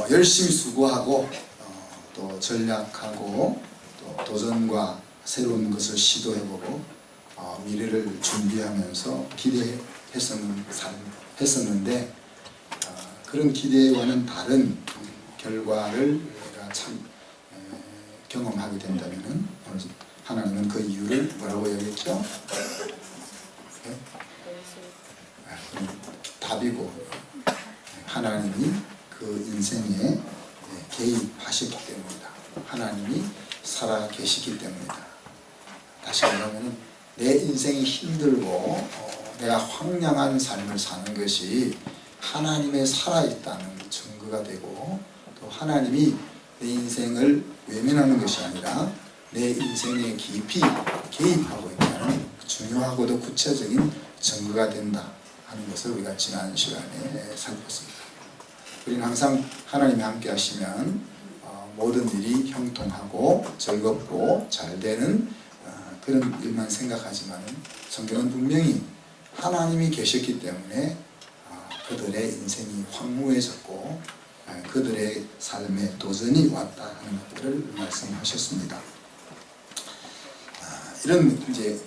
열심히 수고하고 또 전략하고 또 도전과 새로운 것을 시도해보고 미래를 준비하면서 기대했었는데 그런 기대와는 다른 결과를 우리가 참 경험하게 된다면은 하나님은 그 이유를 뭐라고 얘기했죠? 네? 답이고 하나님이 그 인생에 개입하셨기 때문이다. 하나님이 살아 계시기 때문이다. 다시 말하면 내 인생이 힘들고 내가 황량한 삶을 사는 것이 하나님의 살아있다는 증거가 되고 또 하나님이 내 인생을 외면하는 것이 아니라 내 인생에 깊이 개입하고 있다는 중요하고도 구체적인 증거가 된다 하는 것을 우리가 지난 시간에 살폈습니다. 우리는 항상 하나님이 함께 하시면 모든 일이 형통하고 즐겁고 잘 되는 그런 일만 생각하지만 성경은 분명히 하나님이 계셨기 때문에 그들의 인생이 황무해졌고 그들의 삶에 도전이 왔다 하는 것들을 말씀하셨습니다. 이런 이제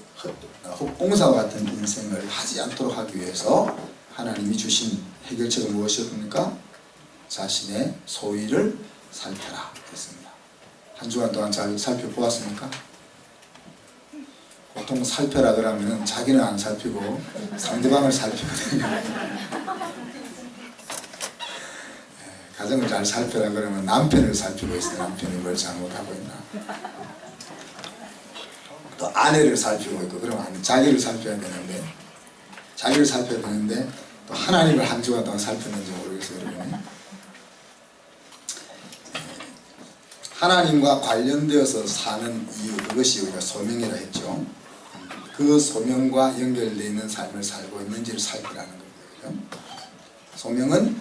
헛봉사와 같은 인생을 하지 않도록 하기 위해서 하나님이 주신 해결책은 무엇이었습니까? 자신의 소위를 살펴라 했습니다. 한 주간 동안 잘 살펴보았습니까? 보통 살펴라 그러면 자기는 안 살피고 상대방을 살피거든요. 가정을 잘 살펴라 그러면 남편을 살피고 있어요. 남편이 뭘 잘못하고 있나. 또 아내를 살피고 있고 그러면 자기를 살펴야 되는데 또 하나님을 한 주간 동안 살폈는지 모르겠어요. 여러분이. 하나님과 관련되어서 사는 이유, 그것이 우리가 소명이라 했죠. 그 소명과 연결되어 있는 삶을 살고 있는지를 살피라는 겁니다. 소명은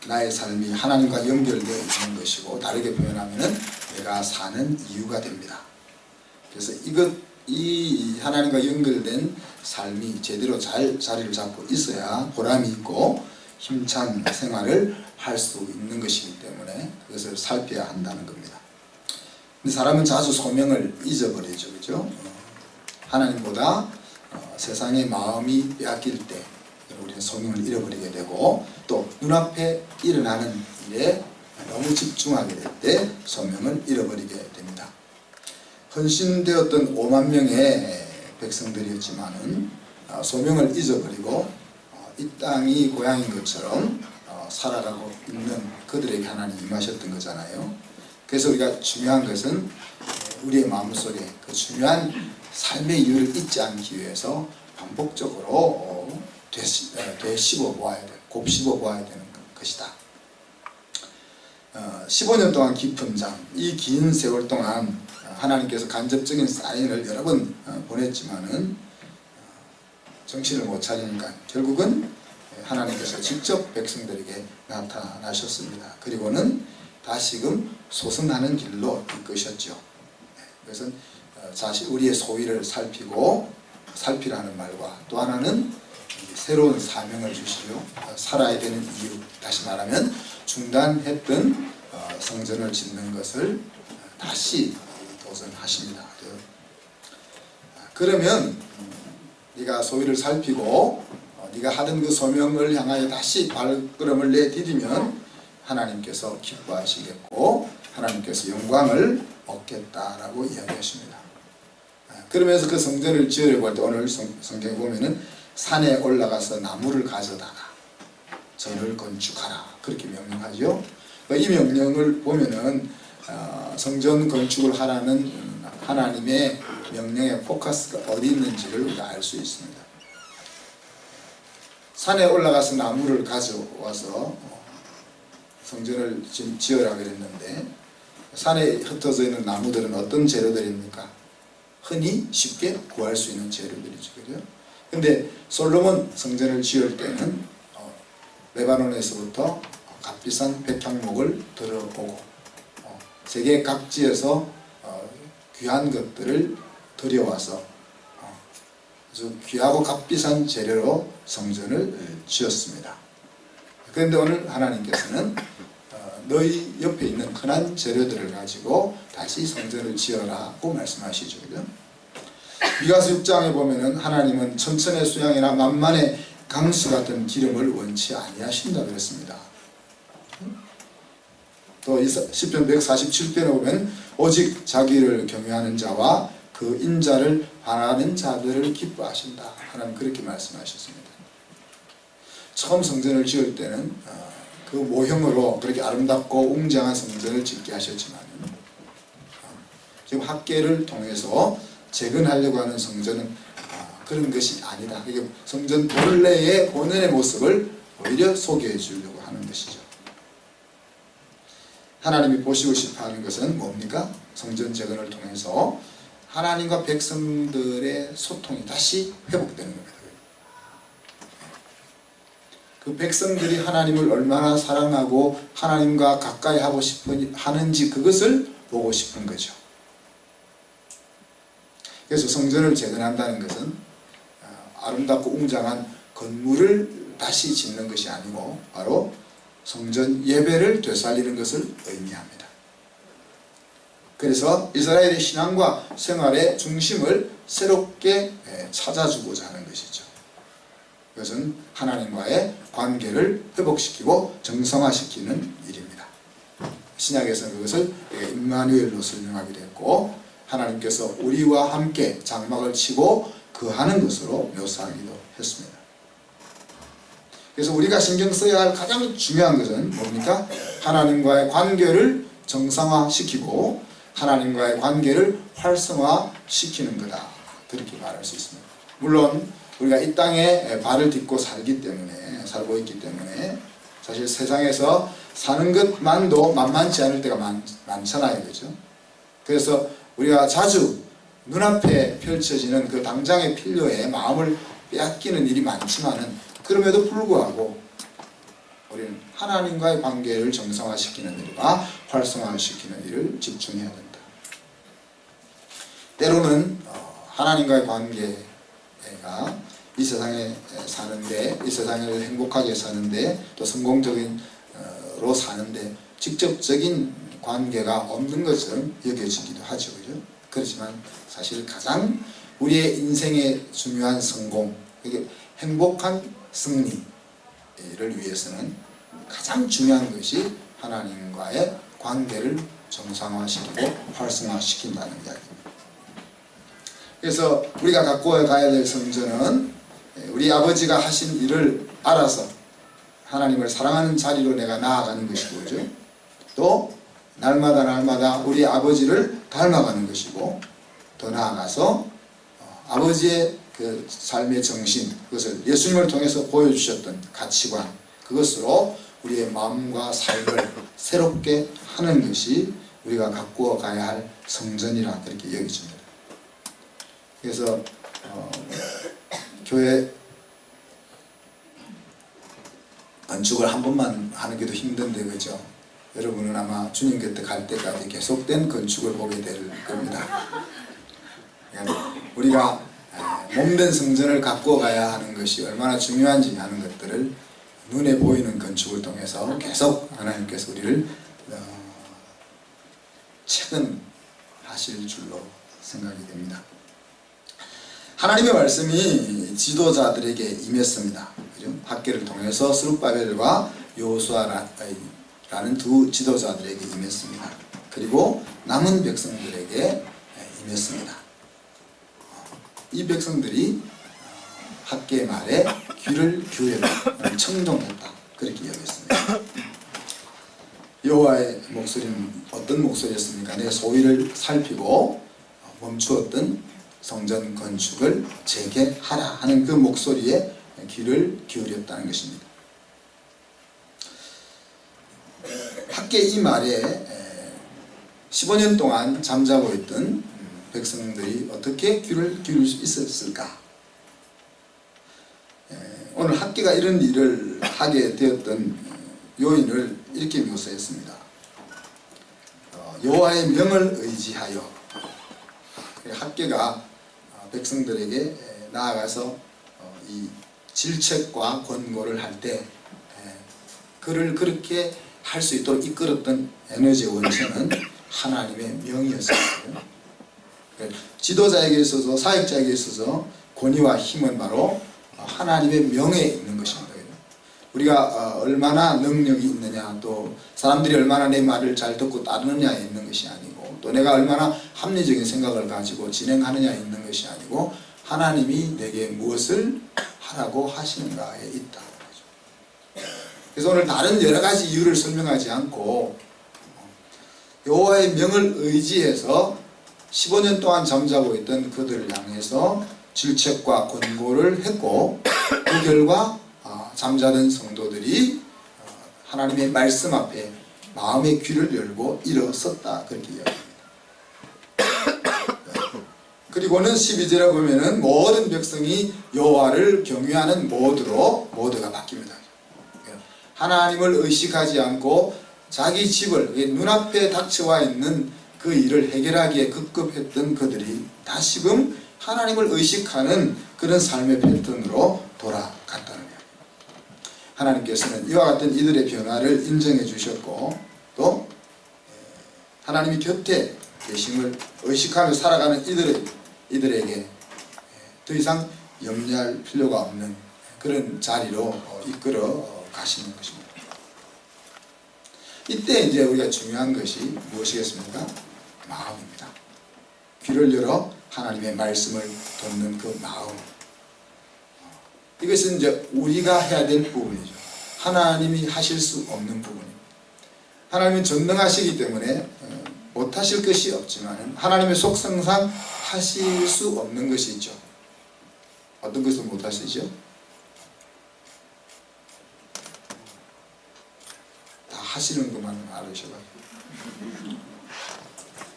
나의 삶이 하나님과 연결되어 있는 것이고 다르게 보면하면 내가 사는 이유가 됩니다. 그래서 이 하나님과 연결된 삶이 제대로 잘 자리를 잡고 있어야 보람이 있고 힘찬 생활을 할 수 있는 것이기 때문에 그것을 살펴야 한다는 겁니다. 근데 사람은 자주 소명을 잊어버리죠. 그죠? 하나님보다 세상의 마음이 빼앗길 때 우리는 소명을 잃어버리게 되고 또 눈앞에 일어나는 일에 너무 집중하게 될 때 소명을 잃어버리게 됩니다. 헌신되었던 5만 명의 백성들이었지만은 소명을 잊어버리고 이 땅이 고향인 것처럼 살아가고 있는 그들에게 하나님이 임하셨던 거잖아요. 그래서 우리가 중요한 것은 우리의 마음속에 그 중요한 삶의 이유를 잊지 않기 위해서 반복적으로 되씹어 보아야 돼, 곱씹어 보아야 되는 것이다. 15년 동안 깊은 잠, 이 긴 세월 동안 하나님께서 간접적인 사인을 여러 번 보냈지만은 정신을 못 차리니까 결국은 하나님께서 직접 백성들에게 나타나셨습니다. 그리고는 다시금 소승하는 길로 이끄셨죠. 그래서 우리의 소위를 살피라는 말과 또 하나는 새로운 사명을 주시려 살아야 되는 이유, 다시 말하면 중단했던 성전을 짓는 것을 다시 도전하십니다. 그러면 네가 소위를 살피고 네가 하던 그 소명을 향하여 다시 발걸음을 내디디면 하나님께서 기뻐하시겠고 하나님께서 영광을 얻겠다라고 이야기하십니다. 그러면서 그 성전을 지으려고 할 때 오늘 성경에 보면은 산에 올라가서 나무를 가져다가 전을 건축하라 그렇게 명령하죠. 이 명령을 보면은 성전 건축을 하라는 하나님의 명령의 포커스가 어디 있는지를 우리가 알 수 있습니다. 산에 올라가서 나무를 가져와서 성전을 지으라 그랬는데 산에 흩어져 있는 나무들은 어떤 재료들입니까? 흔히 쉽게 구할 수 있는 재료들이죠. 그죠? 근데 솔로몬 성전을 지을 때는 레바논에서부터 값비싼 백향목을 들어오고 세계 각지에서 귀한 것들을 들여와서 아주 귀하고 값비싼 재료로 성전을 지었습니다. 그런데 오늘 하나님께서는 너희 옆에 있는 흔한 재료들을 가지고 다시 성전을 지어라고 말씀하시죠. 그죠? 미가서 6장에 보면은 하나님은 천천의 수양이나 만만의 강수 같은 기름을 원치 아니하신다 그랬습니다. 또 시편 147편에 보면 오직 자기를 경외하는 자와 그 인자를 바라는 자들을 기뻐하신다. 하나님 그렇게 말씀하셨습니다. 처음 성전을 지을 때는 그 모형으로 그렇게 아름답고 웅장한 성전을 짓게 하셨지만 지금 학계를 통해서 재건하려고 하는 성전은 그런 것이 아니다. 이게 성전 본래의 본연의 모습을 오히려 소개해 주려고 하는 것이죠. 하나님이 보시고 싶어 하는 것은 뭡니까? 성전 재건을 통해서 하나님과 백성들의 소통이 다시 회복되는 겁니다. 그 백성들이 하나님을 얼마나 사랑하고 하나님과 가까이 하고 하는지 그것을 보고 싶은 거죠. 그래서 성전을 재건한다는 것은 아름답고 웅장한 건물을 다시 짓는 것이 아니고 바로 성전 예배를 되살리는 것을 의미합니다. 그래서 이스라엘의 신앙과 생활의 중심을 새롭게 찾아주고자 하는 것이죠. 그것은 하나님과의 관계를 회복시키고 정상화시키는 일입니다. 신약에서는 그것을 임마누엘로 설명하기도 했고 하나님께서 우리와 함께 장막을 치고 거하는 것으로 묘사하기도 했습니다. 그래서 우리가 신경 써야 할 가장 중요한 것은 뭡니까? 하나님과의 관계를 정상화시키고 하나님과의 관계를 활성화시키는 거다. 그렇게 말할 수 있습니다. 물론 우리가 이 땅에 발을 딛고 살고 있기 때문에 사실 세상에서 사는 것만도 만만치 않을 때가 많잖아요. 그죠? 그래서 우리가 자주 눈앞에 펼쳐지는 그 당장의 필요에 마음을 빼앗기는 일이 많지만은 그럼에도 불구하고 우리는 하나님과의 관계를 정상화시키는 일과 활성화시키는 일을 집중해야 된다. 때로는 하나님과의 관계가 이 세상에 사는데, 이 세상을 행복하게 사는데, 또 성공적으로 사는데 직접적인 관계가 없는 것처럼 여겨지기도 하죠. 그죠? 그렇지만 사실 가장 우리의 인생의 중요한 성공, 이게 행복한 승리를 위해서는 가장 중요한 것이 하나님과의 관계를 정상화시키고 활성화시킨다는 이야기입니다. 그래서 우리가 갖고 가야 될 성전은 우리 아버지가 하신 일을 알아서 하나님을 사랑하는 자리로 내가 나아가는 것이고, 또 날마다 우리 아버지를 닮아가는 것이고, 더 나아가서 아버지의 그 삶의 정신, 그것을 예수님을 통해서 보여주셨던 가치관, 그것으로 우리의 마음과 삶을 새롭게 하는 것이 우리가 갖고 가야 할 성전이라 그렇게 여겨집니다. 그래서 교회 건축을 한 번만 하는 게도 힘든데, 그죠? 여러분은 아마 주님 곁에 갈 때까지 계속된 건축을 보게 될 겁니다. 그러니까 우리가 몸된 성전을 갖고 가야 하는 것이 얼마나 중요한지 하는 것들을 눈에 보이는 건축을 통해서 계속 하나님께서 우리를 체근하실 줄로 생각이 됩니다. 하나님의 말씀이 지도자들에게 임했습니다. 그죠? 학계를 통해서 스룹바벨과 여호수아라는 두 지도자들에게 임했습니다. 그리고 남은 백성들에게 임했습니다. 이 백성들이 학계의 말에 귀를 기울였다, 청종했다, 그렇게 여겼습니다. 여호와의 목소리는 어떤 목소리였습니까? 내 소위를 살피고 멈추었던 성전 건축을 재개하라 하는 그 목소리에 귀를 기울였다는 것입니다. 학계 이 말에 15년 동안 잠자고 있던 백성들이 어떻게 귀를 기울일 수 있었을까? 오늘 학계가 이런 일을 하게 되었던 요인을 이렇게 묘사했습니다. 여호와의 명을 의지하여. 학계가 백성들에게 나아가서 이 질책과 권고를 할 때 그를 그렇게 할 수 있도록 이끌었던 에너지의 원천은 하나님의 명이었어요. 지도자에게 있어서 사역자에게 있어서 권위와 힘은 바로 하나님의 명에 있는 것입니다. 우리가 얼마나 능력이 있느냐, 또 사람들이 얼마나 내 말을 잘 듣고 따르느냐에 있는 것이 아니고, 또 내가 얼마나 합리적인 생각을 가지고 진행하느냐에 있는 것이 아니고, 하나님이 내게 무엇을 하라고 하시는가에 있다는 거죠. 그래서 오늘 다른 여러 가지 이유를 설명하지 않고 여호와의 명을 의지해서 15년 동안 잠자고 있던 그들을 향해서 질책과 권고를 했고, 그 결과 잠자던 성도들이 하나님의 말씀 앞에 마음의 귀를 열고 일어섰다, 그렇게 이야기합니다. 그리고는 12절에 보면은 모든 백성이 여호와를 경외하는 모두가 바뀝니다. 하나님을 의식하지 않고 자기 집을, 눈앞에 닥쳐와 있는 그 일을 해결하기에 급급했던 그들이 다시금 하나님을 의식하는 그런 삶의 패턴으로 돌아갔다는 거예요. 하나님께서는 이와 같은 이들의 변화를 인정해 주셨고, 또 하나님이 곁에 계심을 의식하며 살아가는 이들에게 더 이상 염려할 필요가 없는 그런 자리로 이끌어 가시는 것입니다. 이때 이제 우리가 중요한 것이 무엇이겠습니까? 마음입니다. 귀를 열어 하나님의 말씀을 듣는 그 마음. 이것은 이제 우리가 해야 될 부분이죠. 하나님이 하실 수 없는 부분입니다. 하나님은 전능하시기 때문에 못하실 것이 없지만 하나님의 속성상 하실 수 없는 것이 있죠. 어떤 것을 못하시죠? 다 하시는 것만 알으셔가지고.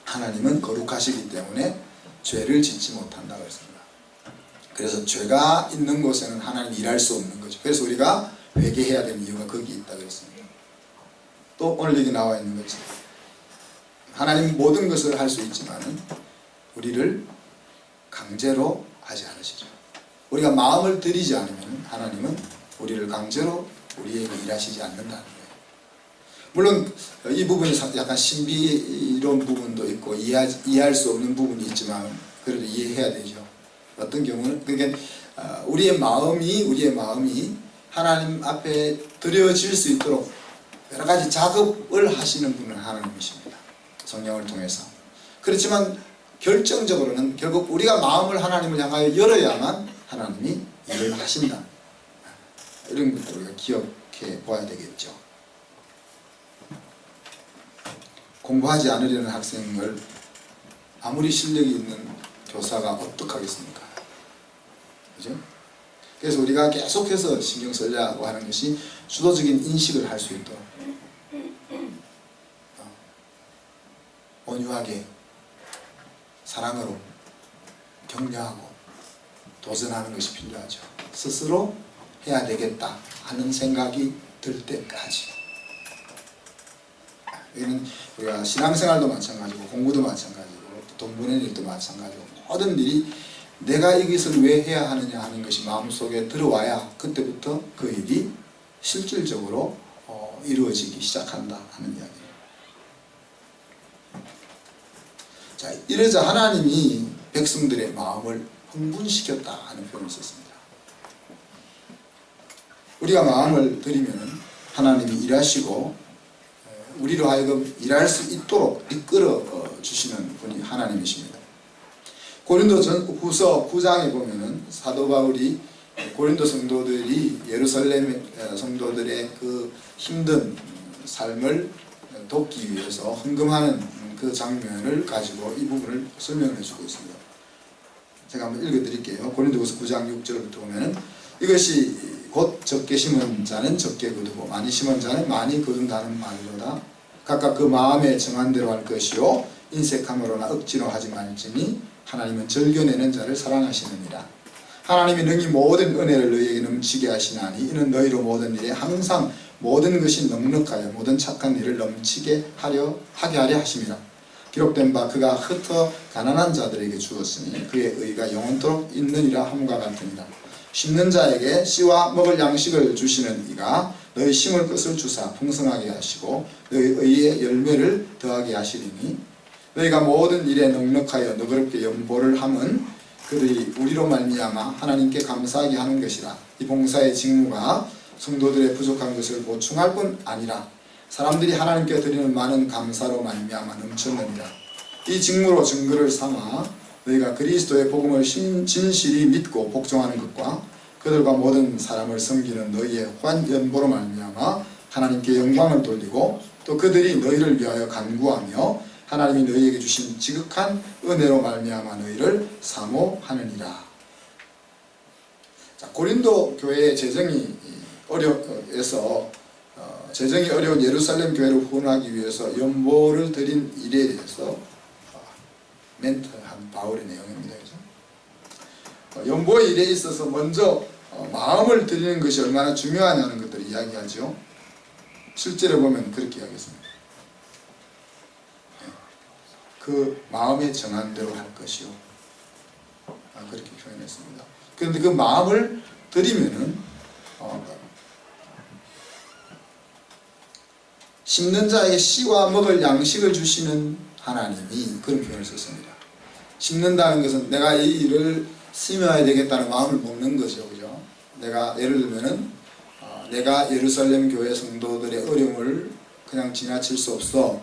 하나님은 거룩하시기 때문에 죄를 짓지 못한다고 했습니다. 그래서 죄가 있는 곳에는 하나님이 일할 수 없는 거죠. 그래서 우리가 회개해야 되는 이유가 거기 있다고 했습니다. 또 오늘 여기 나와 있는 것이, 하나님은 모든 것을 할 수 있지만 우리를 강제로 하지 않으시죠. 우리가 마음을 들이지 않으면 하나님은 우리를 강제로 우리에게 일하시지 않는다는 거예요. 물론 이 부분이 약간 신비로운 부분도 있고 이해할 수 없는 부분이 있지만 그래도 이해해야 되죠. 어떤 경우는 그러니까 우리의 마음이 하나님 앞에 드려질 수 있도록 여러 가지 작업을 하시는 분은 하나님이십니다. 성령을 통해서. 그렇지만 결정적으로는 결국 우리가 마음을 하나님을 향하여 열어야만 하나님이 일을 하신다. 이런 것도 우리가 기억해 봐야 되겠죠. 공부하지 않으려는 학생을 아무리 실력이 있는 교사가 어떡하겠습니까? 그죠? 그래서 우리가 계속해서 신경 쓰려고 하는 것이 주도적인 인식을 할 수 있도록 온유하게 사랑으로 격려하고 도전하는 것이 필요하죠. 스스로 해야 되겠다 하는 생각이 들 때까지. 이는 우리가 신앙생활도 마찬가지고 공부도 마찬가지고 돈 버는 일도 마찬가지고 모든 일이 내가 이것을 왜 해야 하느냐 하는 것이 마음속에 들어와야 그때부터 그 일이 실질적으로 이루어지기 시작한다 하는 이야기예요. 자, 이러자 하나님이 백성들의 마음을 흥분시켰다 하는 표현을 썼습니다. 우리가 마음을 들이면 하나님이 일하시고 우리로 하여금 일할 수 있도록 이끌어 주시는 분이 하나님이십니다. 고린도전후서 9장에 보면은 사도 바울이 고린도 성도들이 예루살렘 성도들의 그 힘든 삶을 돕기 위해서 헌금하는 그 장면을 가지고 이 부분을 설명을 해주고 있습니다. 제가 한번 읽어드릴게요. 고린도후서 9장 6절부터 보면은 이것이 곧 적게 심은 자는 적게 거두고 많이 심은 자는 많이 거둔다는 말로다. 각각 그 마음에 정한 대로 할 것이요 인색함으로나 억지로 하지 말지니 하나님은 즐겨내는 자를 사랑하시느니라. 하나님이 능히 모든 은혜를 너희에게 넘치게 하시나니 이는 너희로 모든 일에 항상 모든 것이 넉넉하여 모든 착한 일을 넘치게 하게 하려 하심이라. 기록된 바 그가 흩어 가난한 자들에게 주었으니 그의 의가 영원토록 있느니라 함과 같으니라. 심는 자에게 씨와 먹을 양식을 주시는 이가 너희 심을 것을 주사 풍성하게 하시고 너희 의의 열매를 더하게 하시리니 너희가 모든 일에 넉넉하여 너그럽게 연보를 함은 그들이 우리로 말미암아 하나님께 감사하게 하는 것이라. 이 봉사의 직무가 성도들의 부족한 것을 보충할 뿐 아니라 사람들이 하나님께 드리는 많은 감사로 말미암아 넘쳤느니라. 이 직무로 증거를 삼아 너희가 그리스도의 복음을 진실이 믿고 복종하는 것과 그들과 모든 사람을 섬기는 너희의 환연보로 말미암아 하나님께 영광을 돌리고 또 그들이 너희를 위하여 간구하며 하나님이 너희에게 주신 지극한 은혜로 말미암아 너희를 사모하느니라. 자, 고린도 교회의 재정이 재정이 어려운 예루살렘 교회를 후원하기 위해서 연보를 드린 일에 대해서 멘트한 바울의 내용입니다. 그죠? 연보의 일에 있어서 먼저 마음을 드리는 것이 얼마나 중요하냐는 것들을 이야기하죠. 실제로 보면 그렇게 이야기했습니다. 그 마음에 정한 대로 할 것이요. 그렇게 표현했습니다. 그런데 그 마음을 드리면은 심는 자에게 씨와 먹을 양식을 주시는 하나님이 그런 표현을 썼습니다. 심는다는 것은 내가 이 일을 심어야 되겠다는 마음을 먹는 거죠. 그죠? 내가 예를 들면은 내가 예루살렘 교회 성도들의 어려움을 그냥 지나칠 수 없어.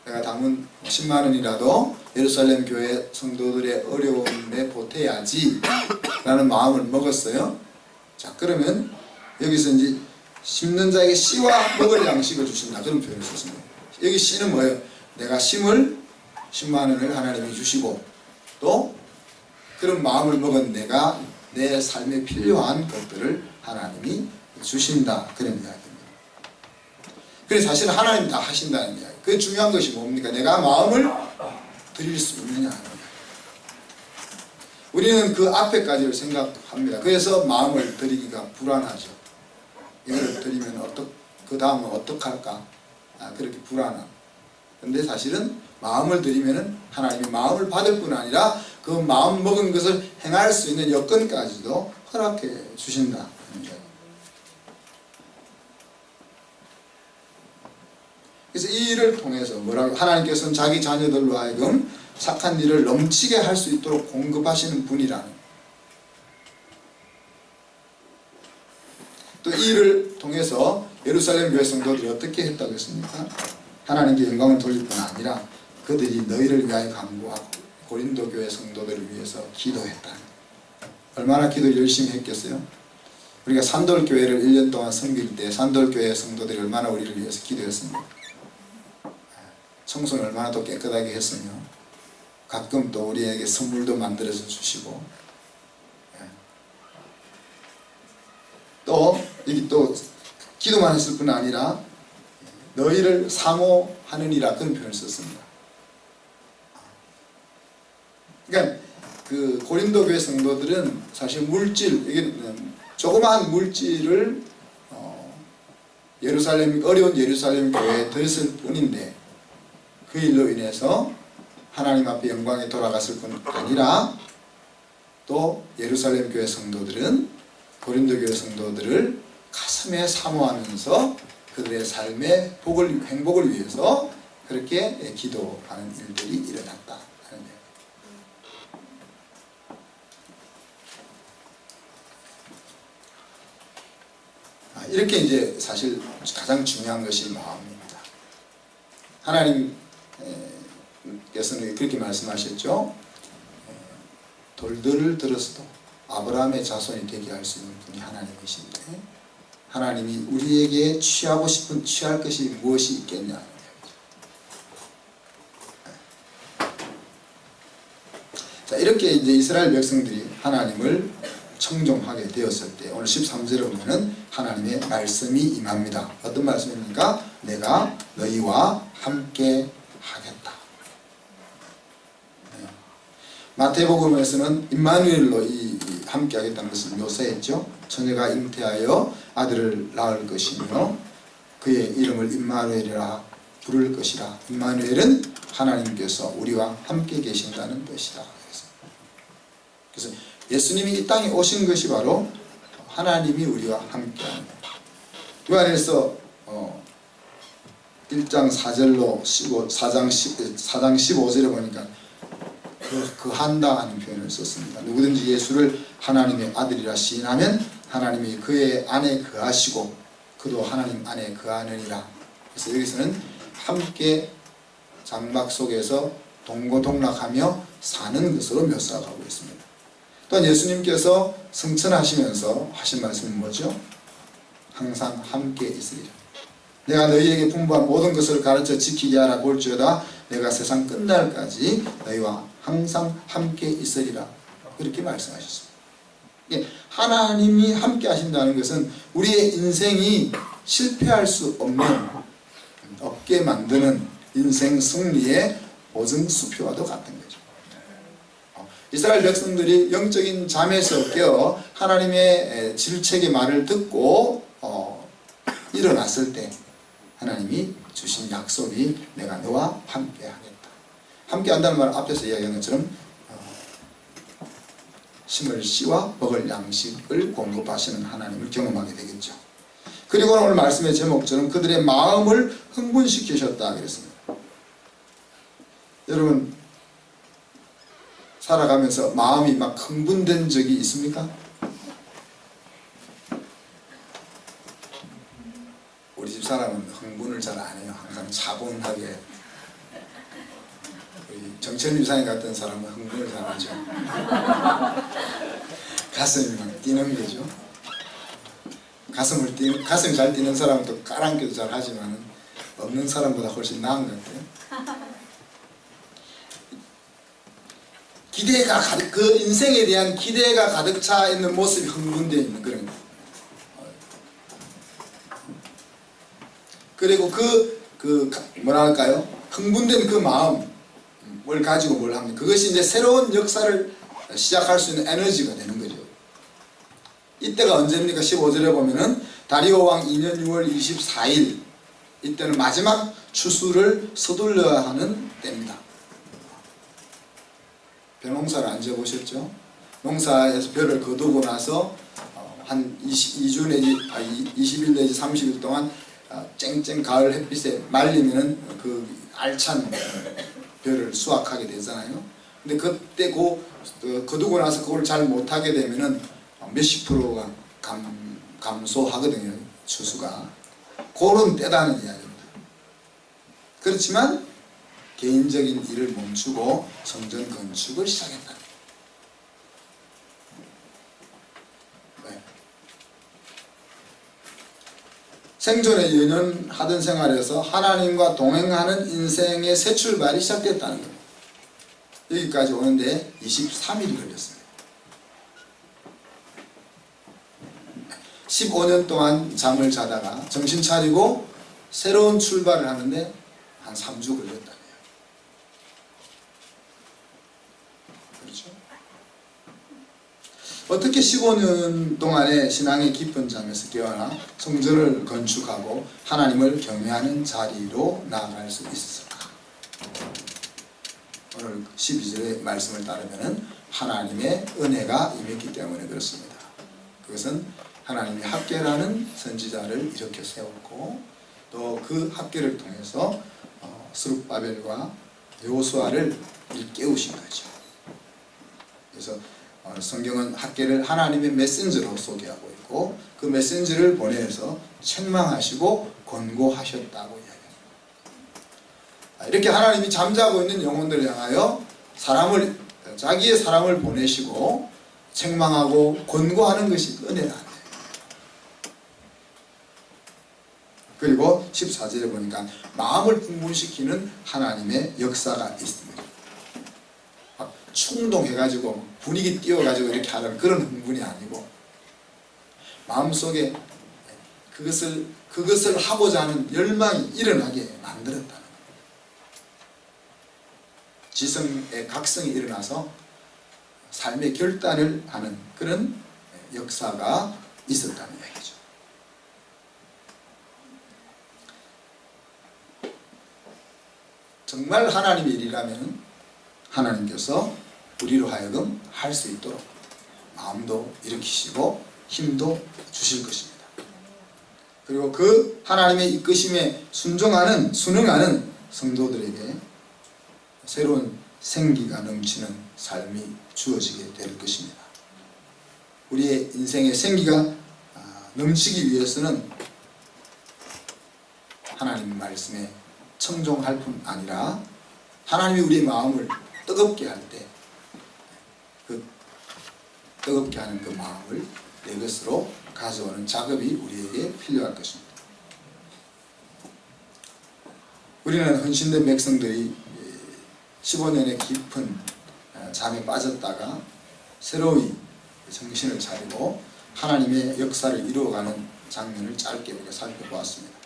내가 담은 10만 원이라도 예루살렘 교회 성도들의 어려움에 보태야지 라는 마음을 먹었어요. 자, 그러면 여기서 이제 심는 자에게 씨와 먹을 양식을 주신다, 그런 표현을 썼습니다. 여기 씨는 뭐예요? 내가 심을 10만 원을 하나님이 주시고 또 그런 마음을 먹은 내가 내 삶에 필요한 것들을 하나님이 주신다, 그런 이야기입니다. 그래서 사실 하나님이 다 하신다는 이야기. 그 중요한 것이 뭡니까? 내가 마음을 드릴 수 있느냐 하는 이야기. 우리는 그 앞에까지를 생각합니다. 그래서 마음을 드리기가 불안하죠. 이걸 드리면 그 다음은 어떡할까? 그렇게 불안함. 근데 사실은 마음을 드리면은 하나님이 마음을 받을 뿐 아니라 그 마음 먹은 것을 행할 수 있는 여건까지도 허락해 주신다. 그래서 이 일을 통해서 뭐라고 하나님께서는 자기 자녀들로 하여금 착한 일을 넘치게 할 수 있도록 공급하시는 분이라는, 또 이 일을 통해서 예루살렘 교회 성도들이 어떻게 했다고 했습니까? 하나님께 영광을 돌릴 뿐 아니라 그들이 너희를 위하여 간구하고 고린도 교회 성도들을 위해서 기도했다. 얼마나 기도를 열심히 했겠어요? 우리가 산돌교회를 1년 동안 섬길 때 산돌교회 성도들이 얼마나 우리를 위해서 기도했습니까? 청소는 얼마나 또 깨끗하게 했으며 가끔 또 우리에게 선물도 만들어서 주시고, 또 여기 또 기도만 했을 뿐 아니라 너희를 사모하느니라, 그런 표현을 썼습니다. 그러니까 그 고린도 교회 성도들은 사실 물질, 이게 조그마한 물질을 어려운 예루살렘 교회에 드렸을 뿐인데 그 일로 인해서 하나님 앞에 영광에 돌아갔을 뿐 아니라 또 예루살렘 교회 성도들은 고린도 교회 성도들을 가슴에 사모하면서 그들의 삶의 행복을 위해서 그렇게 기도하는 일들이 일어났다 하는 거예요. 이렇게 이제 사실 가장 중요한 것이 마음입니다. 하나님께서는 그렇게 말씀하셨죠. 돌들을 들어서도 아브라함의 자손이 되게 할 수 있는 분이 하나님이신데 하나님이 우리에게 취할 것이 무엇이 있겠냐. 자, 이렇게 이제 이스라엘 백성들이 하나님을 청종하게 되었을 때 오늘 13절에 보면은 하나님의 말씀이 임합니다. 어떤 말씀입니까? 내가 너희와 함께 하겠다. 마태복음에서는 임마누엘로 함께 하겠다는 것을 묘사했죠. 처녀가 잉태하여 아들을 낳을 것이며 그의 이름을 임마누엘이라 부를 것이라. 임마누엘은 하나님께서 우리와 함께 계신다는 뜻이다. 그래서 예수님이 이 땅에 오신 것이 바로 하나님이 우리와 함께하는, 요한일서 1장 4절로 4장 15절에 보니까 거한다하는 표현을 썼습니다. 누구든지 예수를 하나님의 아들이라 시인하면 하나님이 그의 안에 거하시고 그도 하나님 안에 거하느니라. 그래서 여기서는 함께 장막 속에서 동고동락하며 사는 것으로 묘사하고 있습니다. 또한 예수님께서 승천하시면서 하신 말씀은 뭐죠? 항상 함께 있으리라. 내가 너희에게 분부한 모든 것을 가르쳐 지키게 하라. 볼지어다 내가 세상 끝날까지 너희와 항상 함께 있으리라. 그렇게 말씀하셨습니다. 하나님이 함께 하신다는 것은 우리의 인생이 실패할 수 없게 만드는 인생 승리의 보증수표와도 같은 거죠. 이스라엘 백성들이 영적인 잠에서 깨어 하나님의 질책의 말을 듣고 일어났을 때 하나님이 주신 약속이 내가 너와 함께 하겠다. 함께 한다는 말은 앞에서 이야기한 것처럼 심을 씨와 먹을 양식을 공급하시는 하나님을 경험하게 되겠죠. 그리고 오늘 말씀의 제목처럼 그들의 마음을 흥분시키셨다 그랬습니다. 여러분 살아가면서 마음이 막 흥분된 적이 있습니까? 우리 집 사람은 흥분을 잘 안 해요. 항상 차분하게. 우리 정철님 사님 같은 사람은 흥분을 잘 하죠. 가슴이 막 뛰는 거죠. 가슴이 잘 뛰는 사람은 또 까랑기도 잘 하지만 없는 사람보다 훨씬 나은 것 같아요. 기대가 그 인생에 대한 기대가 가득 차 있는 모습이 흥분되어 있는 그런 거예요. 그리고 뭐라 할까요? 흥분된 그 마음을 가지고 뭘 합니까? 그것이 이제 새로운 역사를 시작할 수 있는 에너지가 되는 거죠. 이때가 언제입니까? 15절에 보면은 다리오 왕 2년 6월 24일 이때는 마지막 추수를 서둘러야 하는 때입니다. 벼농사를 안 지어보셨죠? 농사에서 벼를 거두고 나서 한 2주 내지 20일 내지 30일 동안 쨍쨍 가을 햇빛에 말리면은 그 알찬 벼를 수확하게 되잖아요. 근데 그때 거두고 나서 그걸 잘 못하게 되면은 몇십 프로가 감소하거든요. 추수가. 그런 때다는 이야기입니다. 그렇지만 개인적인 일을 멈추고 성전 건축을 시작했다. 네. 생존에 연연하던 생활에서 하나님과 동행하는 인생의 새 출발이 시작됐다는 겁니다. 여기까지 오는데 23일이 걸렸습니다. 15년 동안 잠을 자다가 정신 차리고 새로운 출발을 하는데 한 3주 걸렸다. 그렇죠? 어떻게 15년 동안의 신앙의 깊은 잠에서 깨어나 성전을 건축하고 하나님을 경외하는 자리로 나아갈 수 있었을까? 오늘 12절의 말씀을 따르면 하나님의 은혜가 임했기 때문에 그렇습니다. 그것은 하나님이 학계라는 선지자를 이렇게 세웠고 또 그 학계를 통해서 스룹바벨과 여호수아를 일깨우신 거죠. 그래서 성경은 학계를 하나님의 메신저로 소개하고 있고 그 메신저를 보내서 책망하시고 권고하셨다고 이야기합니다. 이렇게 하나님이 잠자고 있는 영혼들을 향하여 자기의 사람을 보내시고 책망하고 권고하는 것이 은혜다. 그리고 14절에 보니까 마음을 흥분시키는 하나님의 역사가 있습니다. 충동해가지고 분위기 띄워가지고 이렇게 하는 그런 흥분이 아니고 마음속에 그것을 하고자 하는 열망이 일어나게 만들었다는 겁니다. 지성의 각성이 일어나서 삶의 결단을 하는 그런 역사가 있었다는 얘기죠. 정말 하나님의 일이라면 하나님께서 우리로 하여금 할 수 있도록 마음도 일으키시고 힘도 주실 것입니다. 그리고 그 하나님의 이끄심에 순종하는, 순응하는 성도들에게 새로운 생기가 넘치는 삶이 주어지게 될 것입니다. 우리의 인생의 생기가 넘치기 위해서는 하나님 말씀에 청종할 뿐 아니라 하나님이 우리의 마음을 뜨겁게 할 때 그 뜨겁게 하는 그 마음을 내 것으로 가져오는 작업이 우리에게 필요할 것입니다. 우리는 헌신된 백성들이 15년의 깊은 잠에 빠졌다가 새로이 정신을 차리고 하나님의 역사를 이루어가는 장면을 짧게 우리가 살펴보았습니다.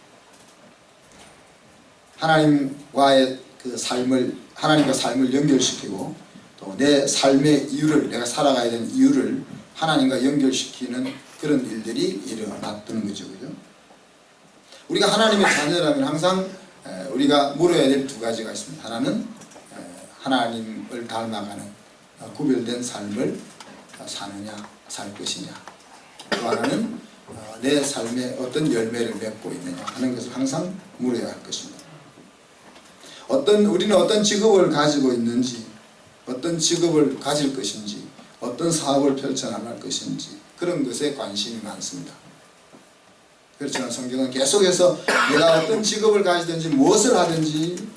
하나님과의 그 삶을, 하나님과 삶을 연결시키고 또 내 삶의 이유를, 내가 살아가야 되는 이유를 하나님과 연결시키는 그런 일들이 일어났던 거죠. 그죠? 우리가 하나님의 자녀라면 항상 우리가 물어야 될 두 가지가 있습니다. 하나는 하나님을 닮아가는 구별된 삶을 사느냐, 살 것이냐. 또 하나는 내 삶에 어떤 열매를 맺고 있느냐 하는 것을 항상 물어야 할 것입니다. 우리는 어떤 직업을 가지고 있는지, 어떤 직업을 가질 것인지, 어떤 사업을 펼쳐나갈 것인지 그런 것에 관심이 많습니다. 그렇지만 성경은 계속해서 내가 어떤 직업을 가지든지 무엇을 하든지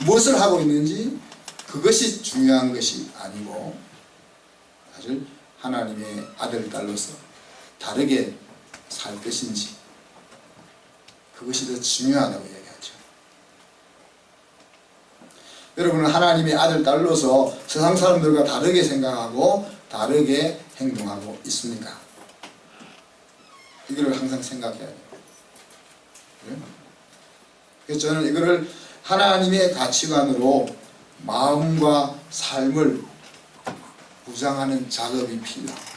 무엇을 하고 있는지 그것이 중요한 것이 아니고 사실 하나님의 아들, 딸로서 다르게 살 것인지 그것이 더 중요하다고 얘기하죠. 여러분은 하나님의 아들, 딸로서 세상 사람들과 다르게 생각하고 다르게 행동하고 있습니까? 이걸 항상 생각해야 돼요. 그래서 저는 이거를 하나님의 가치관으로 마음과 삶을 부장하는 작업이 필요합니다.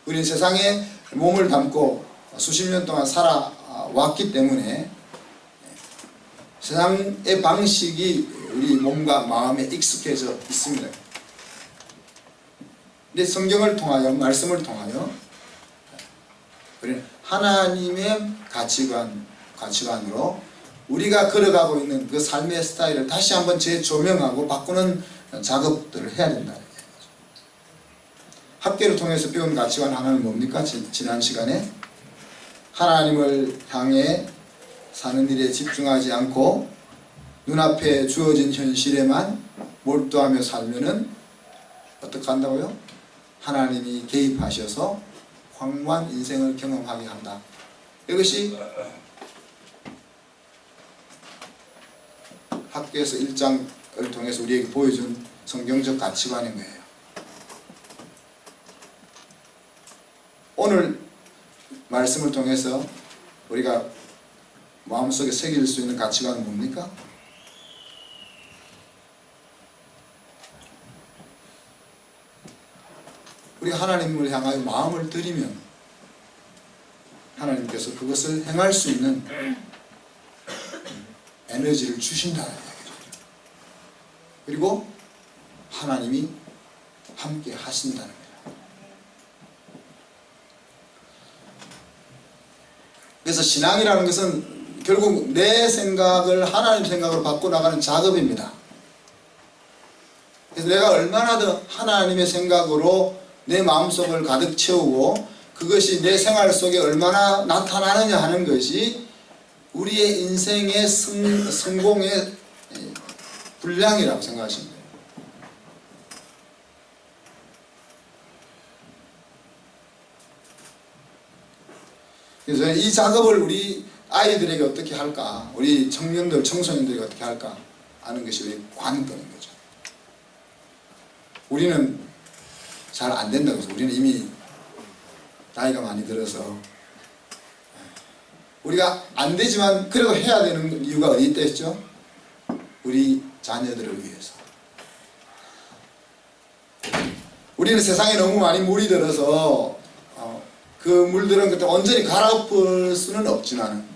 우리는 세상에 몸을 담고 수십 년 동안 살아왔기 때문에 세상의 방식이 우리 몸과 마음에 익숙해져 있습니다. 근데 성경을 통하여, 말씀을 통하여 우리는 하나님의 가치관으로 우리가 걸어가고 있는 그 삶의 스타일을 다시 한번 재조명하고 바꾸는 작업들을 해야 된다. 학교를 통해서 배운 가치관 하나는 뭡니까? 지난 시간에 하나님을 향해 사는 일에 집중하지 않고 눈앞에 주어진 현실에만 몰두하며 살면은 어떻게 한다고요? 하나님이 개입하셔서 황무한 인생을 경험하게 한다. 이것이 학교에서 1장을 통해서 우리에게 보여준 성경적 가치관인 거예요. 오늘 말씀을 통해서 우리가 마음속에 새길 수 있는 가치관은 뭡니까? 우리가 하나님을 향하여 마음을 들이면 하나님께서 그것을 행할 수 있는 에너지를 주신다는 얘기죠. 그리고 하나님이 함께 하신다는 거예요. 그래서 신앙이라는 것은 결국 내 생각을 하나님 생각으로 바꿔나가는 작업입니다. 그래서 내가 얼마나 더 하나님의 생각으로 내 마음속을 가득 채우고 그것이 내 생활 속에 얼마나 나타나느냐 하는 것이 우리의 인생의 성공의 분량이라고 생각하시면 돼요. 그래서 이 작업을 우리 아이들에게 어떻게 할까, 우리 청년들, 청소년들에게 어떻게 할까 하는 것이 우리 관건인 거죠. 우리는 잘 안 된다고 해서 우리는 이미 나이가 많이 들어서 우리가 안 되지만 그래도 해야 되는 이유가 어디 있다 했죠? 우리 자녀들을 위해서. 우리는 세상에 너무 많이 물이 들어서 그 물들은 그때 온전히 갈아엎을 수는 없지만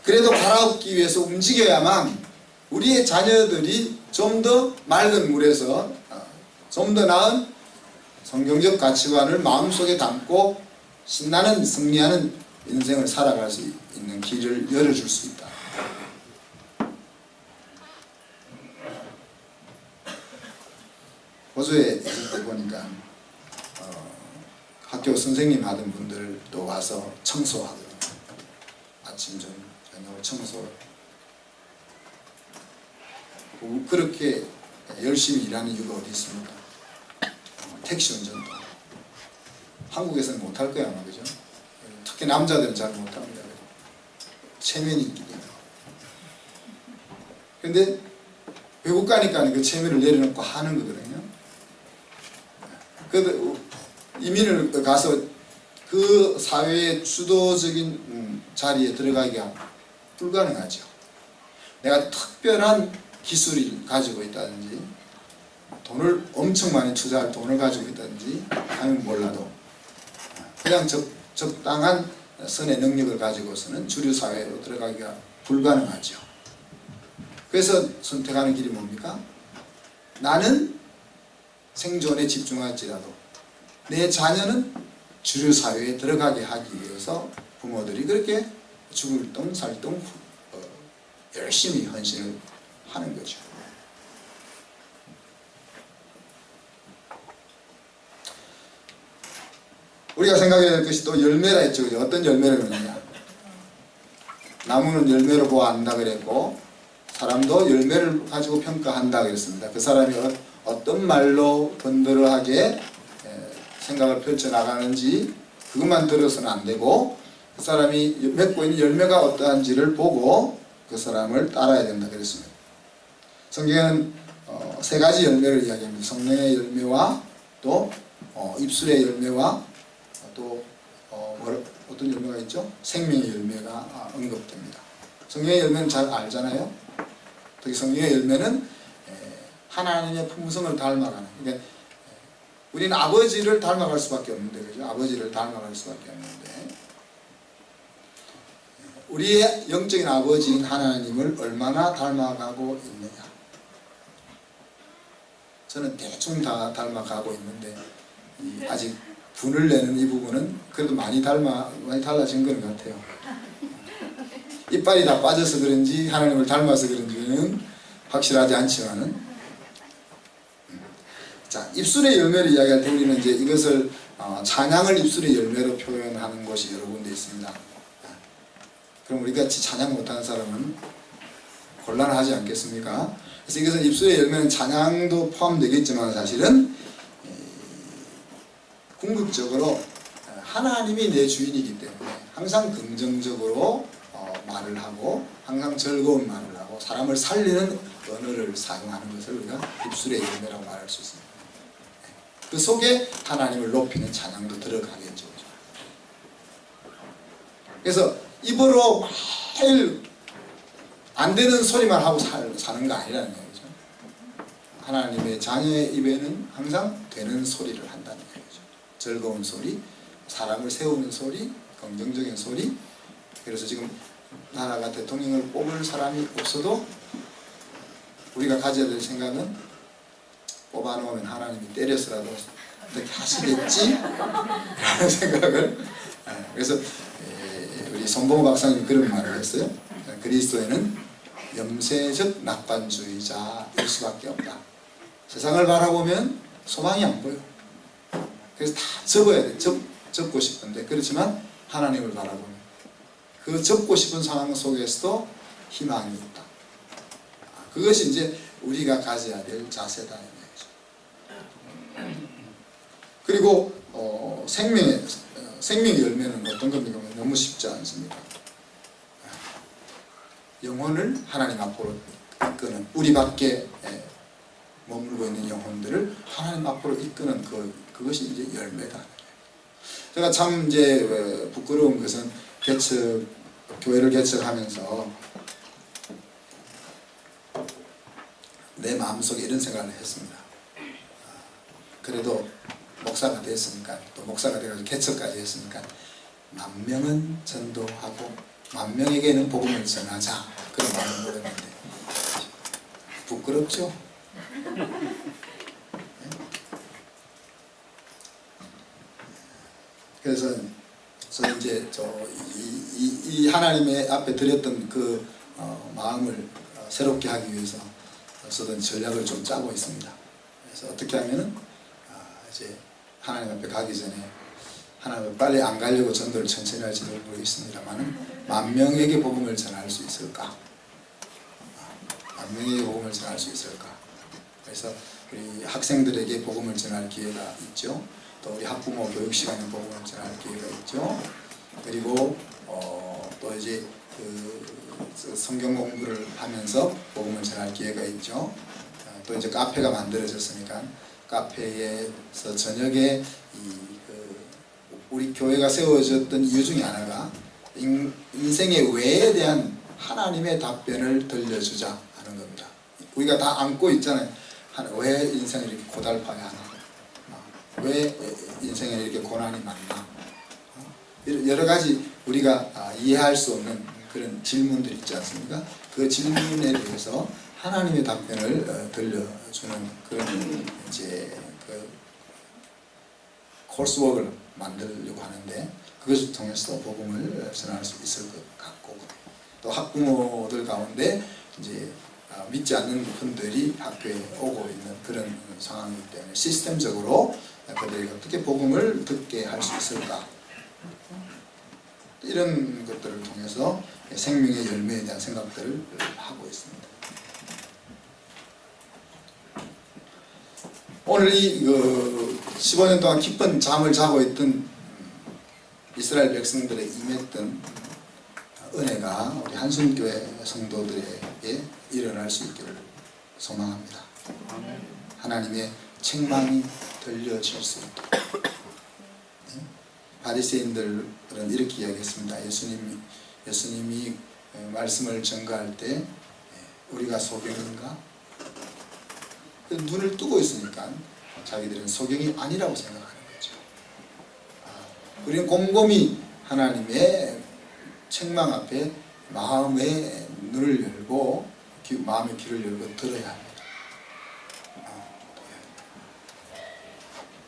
그래도 갈아엎기 위해서 움직여야만 우리의 자녀들이 좀 더 맑은 물에서 좀 더 나은 성경적 가치관을 마음속에 담고 신나는 승리하는 인생을 살아갈 수 있는 길을 열어줄 수 있다. 호주에 있을 때 보니까 학교 선생님 하던 분들도 와서 청소하더라고요. 아침 저녁 청소. 그렇게 열심히 일하는 이유가 어디 있습니까? 택시 운전도 한국에서는 못할 거야 아마, 그죠? 특히 남자들은 잘 못합니다. 체면이 있기 때문에. 근데 외국 가니까 그 체면을 내려놓고 하는 거거든요. 그래도 이민을 가서 그 사회의 주도적인 자리에 들어가기가 불가능하죠. 내가 특별한 기술을 가지고 있다든지 돈을 엄청 많이 투자할 돈을 가지고 있다든지 하면 몰라도 그냥 적당한 선의 능력을 가지고서는 주류 사회로 들어가기가 불가능하죠. 그래서 선택하는 길이 뭡니까? 나는 생존에 집중할지라도 내 자녀는 주류 사회에 들어가게 하기 위해서 부모들이 그렇게 죽을 똥 살 똥 열심히 헌신을 하는 거죠. 우리가 생각해야 될 것이 또 열매라 했죠. 어떤 열매를 그러냐. 나무는 열매로 보아한다 그랬고 사람도 열매를 가지고 평가한다 그랬습니다. 그 사람이 어떤 말로 번들어하게 생각을 펼쳐나가는지 그것만 들어서는 안 되고 그 사람이 맺고 있는 열매가 어떠한지를 보고 그 사람을 따라야 된다 그랬습니다. 성경에는 세 가지 열매를 이야기합니다. 성령의 열매와 또 입술의 열매와 또 어떤 열매가 있죠? 생명의 열매가 언급됩니다. 성령의 열매는 잘 알잖아요. 특히 성령의 열매는 하나님의 품성을 닮아가는, 그러니까 우리는 아버지를 닮아갈 수밖에 없는데, 그죠? 아버지를 닮아갈 수밖에 없는데 우리의 영적인 아버지인 하나님을 얼마나 닮아가고 있느냐. 저는 대충 다 닮아가고 있는데 아직 분을 내는 이 부분은 그래도 많이 달라진 것 같아요. 이빨이 다 빠져서 그런지 하나님을 닮아서 그런지는 확실하지 않지만은, 자, 입술의 열매를 이야기할 때 우리는 이제 이것을 찬양을 입술의 열매로 표현하는 곳이 여러 군데 있습니다. 그럼 우리같이 찬양 못하는 사람은 곤란하지 않겠습니까? 그래서 이것은 입술의 열매는 찬양도 포함되겠지만 사실은 궁극적으로 하나님이 내 주인이기 때문에 항상 긍정적으로 말을 하고 항상 즐거운 말을 하고 사람을 살리는 언어를 사용하는 것을 우리가 입술의 열매라고 말할 수 있습니다. 그 속에 하나님을 높이는 찬양도 들어가겠죠. 그래서 입으로 매일 안 되는 소리만 하고 사는 거 아니라는 얘기죠. 하나님의 자녀의 입에는 항상 되는 소리를 한다는 얘기죠. 즐거운 소리, 사람을 세우는 소리, 긍정적인 소리. 그래서 지금 나라가 대통령을 뽑을 사람이 없어도 우리가 가져야 될 생각은 뽑아놓으면 하나님이 때려서라도 어떻게 하시겠지? 라는 생각을, 그래서 우리 손봉호 박사님이 그런 말을 했어요. 그리스도인은 염세적 낙관주의자일 수밖에 없다. 세상을 바라보면 소망이 안 보여. 그래서 다 접어야 돼. 접고 싶은데, 그렇지만 하나님을 바라보면 그 접고 싶은 상황 속에서도 희망이 있다. 그것이 이제 우리가 가져야 될 자세다. 그리고 생명의 열매는 어떤 겁니까? 너무 쉽지 않습니다. 영혼을 하나님 앞으로 이끄는, 우리 밖에 머물고 있는 영혼들을 하나님 앞으로 이끄는 그것이 이제 열매다. 제가 참 이제 부끄러운 것은 교회를 개척하면서 내 마음속에 이런 생각을 했습니다. 그래도 목사가 됐으니까, 또 목사가 돼가지고 개척까지 했으니까 10,000명은 전도하고 10,000명에게는 복음을 전하자, 그런 마음을 먹었는데 부끄럽죠? 그래서 이제 이 하나님의 앞에 드렸던 그 마음을 새롭게 하기 위해서 쓰던 전략을 좀 짜고 있습니다. 그래서 어떻게 하면은 이제 하나님 앞에 가기 전에 하나님 빨리 안 가려고 전도를 천천히 할지도 모르겠습니다만은 10,000명에게 복음을 전할 수 있을까? 10,000명에게 복음을 전할 수 있을까? 그래서 우리 학생들에게 복음을 전할 기회가 있죠. 또 우리 학부모 교육 시간에 복음을 전할 기회가 있죠. 그리고 또 이제 그 성경 공부를 하면서 복음을 전할 기회가 있죠. 또 이제 카페가 만들어졌으니까 카페에서 저녁에 우리 교회가 세워졌던 이유 중에 하나가 인생의 왜에 대한 하나님의 답변을 들려주자 하는 겁니다. 우리가 다 안고 있잖아요. 왜 인생을 이렇게 고달파야 하나? 왜 인생에 이렇게 고난이 많나? 여러 가지 우리가 이해할 수 없는 그런 질문들이 있지 않습니까? 그 질문에 대해서 하나님의 답변을 들려주는 그런 이제 그 코스웍을 만들려고 하는데 그것을 통해서 복음을 전할 수 있을 것 같고 또 학부모들 가운데 이제 믿지 않는 분들이 학교에 오고 있는 그런 상황이기 때문에 시스템적으로 그들이 어떻게 복음을 듣게 할 수 있을까 이런 것들을 통해서 생명의 열매에 대한 생각들을 하고 있습니다. 오늘 이 15년 동안 깊은 잠을 자고 있던 이스라엘 백성들의 임했던 은혜가 우리 한순교회 성도들에게 일어날 수 있기를 소망합니다. 하나님의 책망이 들려질 수 있게. 바리새인들은 이렇게 이야기했습니다. 예수님이 말씀을 전가할 때 우리가 소경인가? 눈을 뜨고 있으니까 자기들은 소경이 아니라고 생각하는 거죠. 우리는 곰곰이 하나님의 책망 앞에 마음의 눈을 열고 마음의 귀를 열고 들어야 합니다.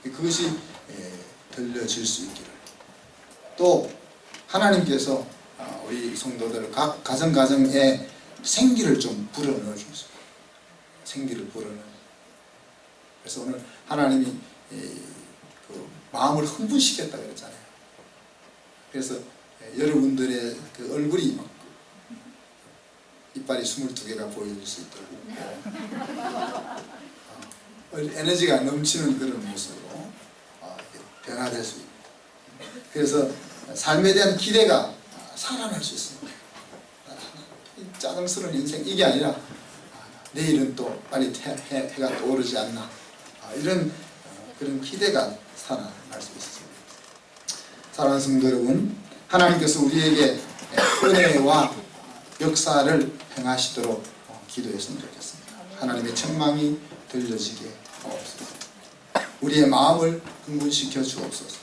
그것이 들려질 수 있기를. 또 하나님께서 우리 성도들 각 가정에 생기를 좀 불어넣어 주세요. 생기를 불어넣어. 그래서 오늘 하나님이 그 마음을 흥분시켰다 그랬잖아요. 그래서 여러분들의 그 얼굴이 막 이빨이 22개가 보일 수 있도록 에너지가 넘치는 그런 모습으로 변화될 수 있고 그래서 삶에 대한 기대가 살아날 수 있습니다. 짜증스러운 인생 이게 아니라 내일은 또 빨리 해가 또 오르지 않나 이런 그런 기대가 살아날 수 있습니다. 사랑하는 성도 여러분, 하나님께서 우리에게 은혜와 역사를 행하시도록 기도했으면 좋겠습니다. 하나님의 책망이 들려지게 하옵소서. 우리의 마음을 흥분시켜 주옵소서.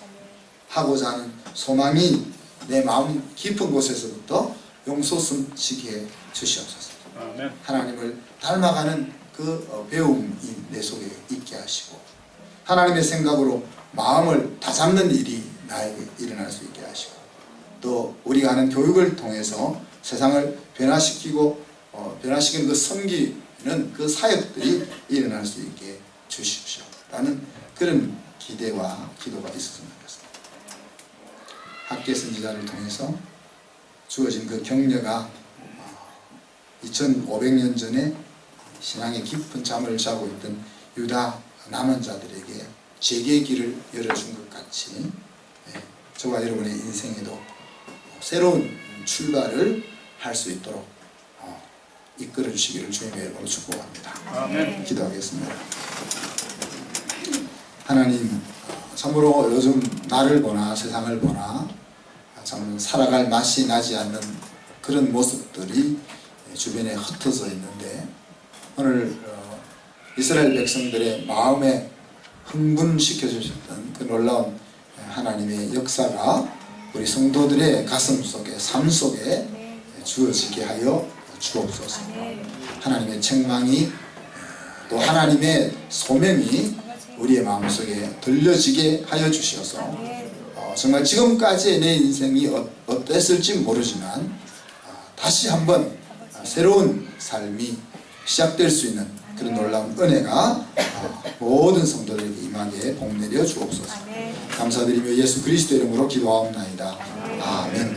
하고자 하는 소망이 내 마음 깊은 곳에서부터 용솟음시게 해 주시옵소서. 아멘. 하나님을 닮아가는 그 배움이 내 속에 있게 하시고 하나님의 생각으로 마음을 다잡는 일이 나에게 일어날 수 있게 하시고 또 우리가 하는 교육을 통해서 세상을 변화시키는 그 섬기는 그 사역들이 일어날 수 있게 주십시오 라는 그런 기대와 기도가 있었으면 좋겠습니다. 학계 선지자를 통해서 주어진 그 격려가 2500년 전에 신앙의 깊은 잠을 자고 있던 유다 남은 자들에게 재개의 길을 열어준 것 같이 저와 여러분의 인생에도 새로운 출발을 할 수 있도록 이끌어 주시기를 주님의 이름으로 축복합니다. 아멘. 기도하겠습니다. 하나님, 참으로 요즘 나를 보나 세상을 보나 참 살아갈 맛이 나지 않는 그런 모습들이 주변에 흩어져 있는데 오늘 이스라엘 백성들의 마음에 흥분시켜 주셨던 그 놀라운 하나님의 역사가 우리 성도들의 가슴 속에 삶 속에 주어지게 하여 주옵소서. 하나님의 책망이 또 하나님의 소명이 우리의 마음속에 들려지게 하여 주시어서 정말 지금까지의 내 인생이 어땠을지 모르지만 다시 한번 새로운 삶이 시작될 수 있는 그런 놀라운 은혜가 모든 성도들에게 임하게 복 내려 주옵소서. 감사드리며 예수 그리스도 이름으로 기도하옵나이다. 아멘.